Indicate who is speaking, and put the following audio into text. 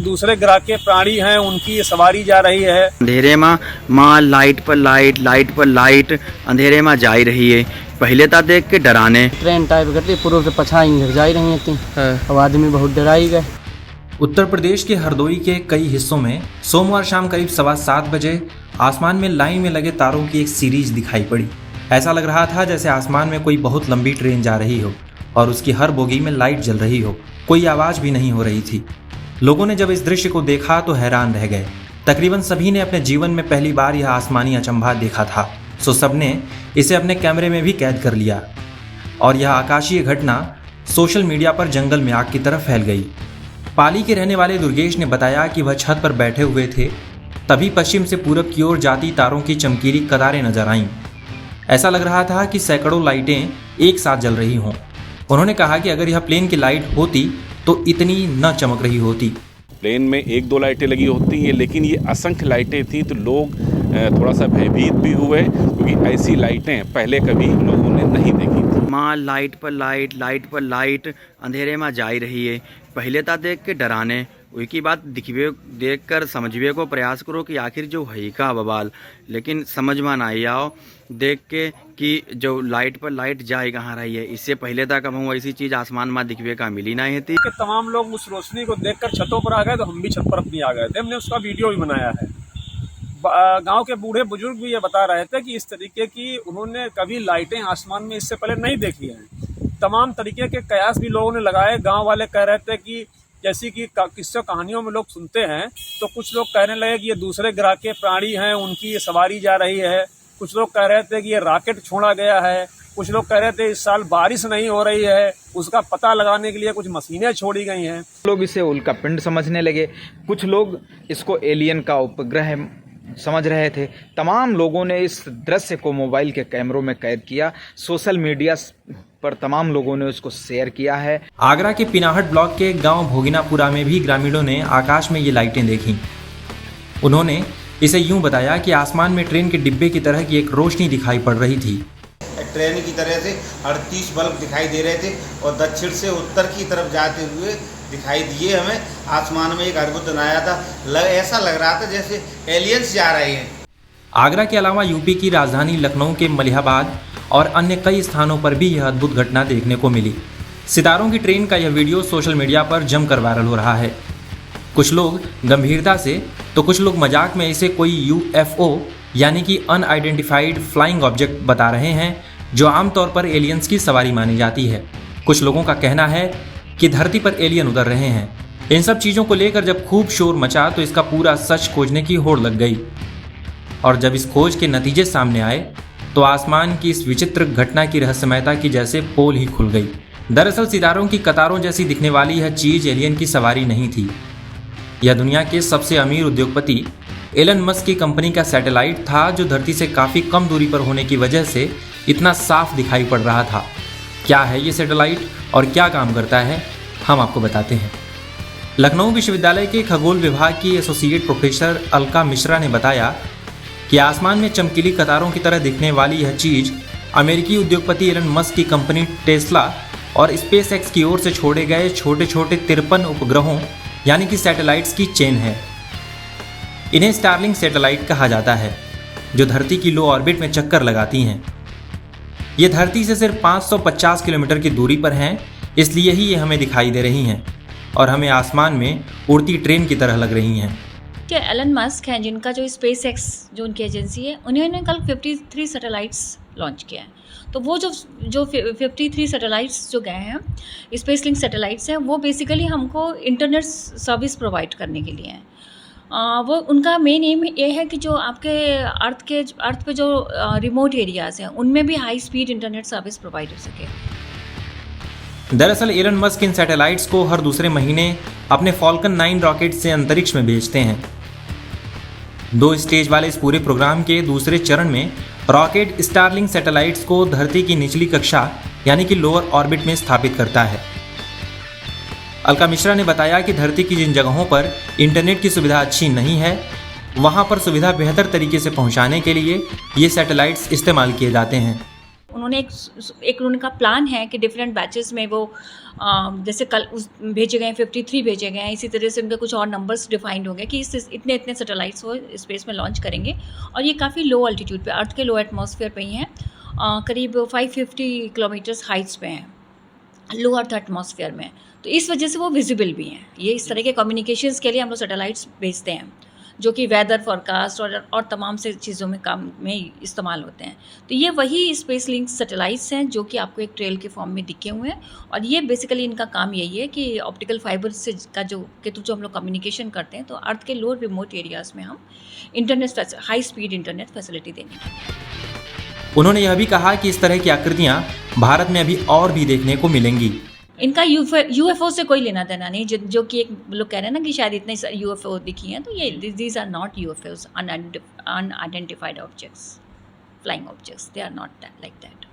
Speaker 1: दूसरे ग्रह के प्राणी हैं, उनकी ये सवारी जा रही है।
Speaker 2: अंधेरे माँ लाइट पर लाइट, लाइट पर लाइट अंधेरे में जा रही है। पहले तो देख के डराने
Speaker 3: ट्रेन टाइप करती पूर्व से पछाई जा रही थी। अब आदमी बहुत डराई गए।
Speaker 4: उत्तर प्रदेश के हरदोई के कई हिस्सों में सोमवार शाम करीब 7:15 बजे आसमान में लाइन में लगे तारों की एक सीरीज दिखाई पड़ी। ऐसा लग रहा था जैसे आसमान में कोई बहुत लंबी ट्रेन जा रही हो और उसकी हर बोगी में लाइट जल रही हो। कोई आवाज़ भी नहीं हो रही थी। लोगों ने जब इस दृश्य को देखा तो हैरान रह गए। तकरीबन सभी ने अपने जीवन में पहली बार यह आसमानी अचंभा देखा था, सो सबने इसे अपने कैमरे में भी कैद कर लिया और यह आकाशीय घटना सोशल मीडिया पर जंगल में आग की तरह फैल गई। पाली के रहने वाले दुर्गेश ने बताया कि वह छत पर बैठे हुए थे, तभी पश्चिम से पूरब की ओर जाती तारों की चमकीली कतारें नजर आईं। ऐसा लग रहा था कि सैकड़ों लाइटें एक साथ जल रही हों। उन्होंने कहा कि अगर यह प्लेन की लाइट होती तो इतनी न चमक रही होती।
Speaker 5: प्लेन में 1-2 लाइटें लगी होती हैं, लेकिन ये असंख्य लाइटें थी तो लोग थोड़ा सा भयभीत भी हुए, क्योंकि ऐसी लाइटें पहले कभी लोगों ने नहीं देखी थी।
Speaker 2: माँ लाइट पर लाइट, लाइट पर लाइट अंधेरे में जा रही है। पहले तो देख के डराने उनकी बात दिखवे देख कर समझवे को प्रयास करो कि आखिर जो है का बवाल, लेकिन समझ में ना आओ देख के कि जो लाइट पर लाइट जाए कहाँ रही है। इससे पहले तक हम ऐसी चीज आसमान में दिखवे का मिली नहीं थी।
Speaker 1: कि तमाम लोग उस रोशनी को देखकर छतों पर आ गए, तो हम भी छत पर अपनी आ गए थे। हमने उसका वीडियो भी बनाया है। गांव के बूढ़े बुजुर्ग भी ये बता रहे थे कि इस तरीके की उन्होंने कभी लाइटें आसमान में इससे पहले नहीं देखी हैं। तमाम तरीके के कयास भी लोगों ने लगाए। गांव वाले कह रहे थे कि जैसी कि किस्से कहानियों में लोग सुनते हैं, तो कुछ लोग कहने लगे कि ये दूसरे ग्रह के प्राणी हैं, उनकी ये सवारी जा रही है। कुछ लोग कह रहे थे कि ये रॉकेट छोड़ा गया है। कुछ लोग कह रहे थे इस साल बारिश नहीं हो रही है, उसका पता लगाने के लिए कुछ मशीनें छोड़ी गई हैं।
Speaker 6: लोग इसे उल्का पिंड समझने लगे, कुछ लोग इसको एलियन का उपग्रह समझ रहे थे। तमाम लोगों ने इस दृश्य को मोबाइल के कैमरों में कैद किया। सोशल मीडिया पर तमाम लोगों ने उसको शेयर किया है।
Speaker 4: आगरा के पिनाहट ब्लॉक के गांव भोगिनापुरा में भी ग्रामीणों ने आकाश में ये लाइटें देखीं। उन्होंने इसे यूं बताया कि आसमान में ट्रेन के डिब्बे की तरह की एक रोशनी दिखाई पड़ रही थी।
Speaker 7: ट्रेन की तरह से 38 बल्ब दिखाई दे रहे थे और दक्षिण से उत्तर की तरफ जाते हुए दिखाई दिए। हमें आसमान में एक अद्भुत बनाया था। ऐसा लग रहा था जैसे एलियंस जा रहे हैं।
Speaker 4: आगरा के अलावा यूपी की राजधानी लखनऊ के मलिहाबाद और अन्य कई स्थानों पर भी यह अद्भुत घटना देखने को मिली। सितारों की ट्रेन का यह वीडियो सोशल मीडिया पर जमकर वायरल हो रहा है। कुछ लोग गंभीरता से तो कुछ लोग मजाक में इसे कोई यूएफओ यानी कि अनआइडेंटिफाइड फ्लाइंग ऑब्जेक्ट बता रहे हैं, जो आमतौर पर एलियंस की सवारी मानी जाती है। कुछ लोगों का कहना है कि धरती पर एलियन उतर रहे हैं। इन सब चीज़ों को लेकर जब खूब शोर मचा तो इसका पूरा सच खोजने की होड़ लग गई और जब इस खोज के नतीजे सामने आए तो आसमान की इस विचित्र घटना की रहस्यमयता की जैसे पोल ही खुल गई। दरअसल सितारों की कतारों जैसी दिखने वाली यह चीज़ एलियन की सवारी नहीं थी। यह दुनिया के सबसे अमीर उद्योगपति एलन मस्क की कंपनी का सैटेलाइट था, जो धरती से काफ़ी कम दूरी पर होने की वजह से इतना साफ दिखाई पड़ रहा था। क्या है ये सैटेलाइट और क्या काम करता है, हम आपको बताते हैं। लखनऊ विश्वविद्यालय के खगोल विभाग की एसोसिएट प्रोफेसर अलका मिश्रा ने बताया कि आसमान में चमकीली कतारों की तरह दिखने वाली यह चीज़ अमेरिकी उद्योगपति एलन मस्क की कंपनी टेस्ला और स्पेसएक्स की ओर से छोड़े गए छोटे छोटे 53 उपग्रहों यानी कि सैटेलाइट्स की चेन है। इन्हें स्टारलिंक सैटेलाइट कहा जाता है, जो धरती की लो ऑर्बिट में चक्कर लगाती हैं। ये धरती से सिर्फ 550 किलोमीटर की दूरी पर हैं, इसलिए ही ये हमें दिखाई दे रही हैं और हमें आसमान में उड़ती ट्रेन की तरह लग रही हैं।
Speaker 8: क्या एलन मस्क हैं, जिनका जो स्पेसएक्स जो उनकी एजेंसी है, उन्होंने कल 53 सैटेलाइट्स लॉन्च किया है। तो वो जो 53 सैटेलाइट्स जो गए हैं, स्पेस लिंक सैटेलाइट्स हैं, वो बेसिकली हमको इंटरनेट सर्विस प्रोवाइड करने के लिए हैं। वो उनका मेन एम ये है कि जो आपके अर्थ पे जो रिमोट एरियाज़ हैं, उनमें भी high speed internet service provide हो सके।
Speaker 4: दरअसल एलन मस्क इन सैटेलाइट्स को हर दूसरे महीने अपने फॉल्कन 9 रॉकेट से अंतरिक्ष में भेजते हैं। 2 स्टेज वाले इस पूरे प्रोग्राम के दूसरे चरण में रॉकेट स्टारलिंक सैटेलाइट्स को धरती की निचली कक्षा यानी कि लोअर ऑर्बिट में स्थापित करता है। अलका मिश्रा ने बताया कि धरती की जिन जगहों पर इंटरनेट की सुविधा अच्छी नहीं है, वहां पर सुविधा बेहतर तरीके से पहुंचाने के लिए ये सैटेलाइट्स इस्तेमाल किए जाते हैं।
Speaker 8: उन्होंने एक उनका प्लान है कि डिफरेंट बैचेस में वो जैसे कल भेजे गए 53 भेजे गए हैं, इसी तरह से उनके कुछ और नंबर्स डिफाइंड होंगे कि इतने इतने सैटेलाइट्स वो स्पेस में लॉन्च करेंगे। और ये काफ़ी लो अल्टीट्यूड पे, अर्थ के लो एटमॉस्फेयर पे ही हैं, करीब 550 किलोमीटर्स हाइट्स पे हैं, लो अर्थ एटमॉस्फेयर में। तो इस वजह से वो विजिबल भी हैं। ये इस तरह के कम्युनिकेशंस के लिए हम लोग सैटेलाइट्स भेजते हैं जो कि वेदर फोरकास्ट और तमाम से चीज़ों में काम में इस्तेमाल होते हैं। तो ये वही स्पेस लिंक सैटेलाइट्स हैं जो कि आपको एक ट्रेल के फॉर्म में दिखे हुए हैं। और ये बेसिकली इनका काम यही है कि ऑप्टिकल फाइबर से के थ्रू जो हम लोग कम्युनिकेशन करते हैं, तो अर्थ के लोअर रिमोट एरियाज़ में हम internet, high speed internet facility देंगे।
Speaker 4: उन्होंने यह भी कहा कि इस तरह की आकृतियां भारत में अभी और भी देखने को मिलेंगी।
Speaker 8: इनका यूएफओ से कोई लेना देना नहीं, जो कि एक लोग कह रहे हैं ना कि शायद इतने यूएफओ दिखी हैं, तो ये these are not UFOs, unidentified objects, flying objects, they are not like that.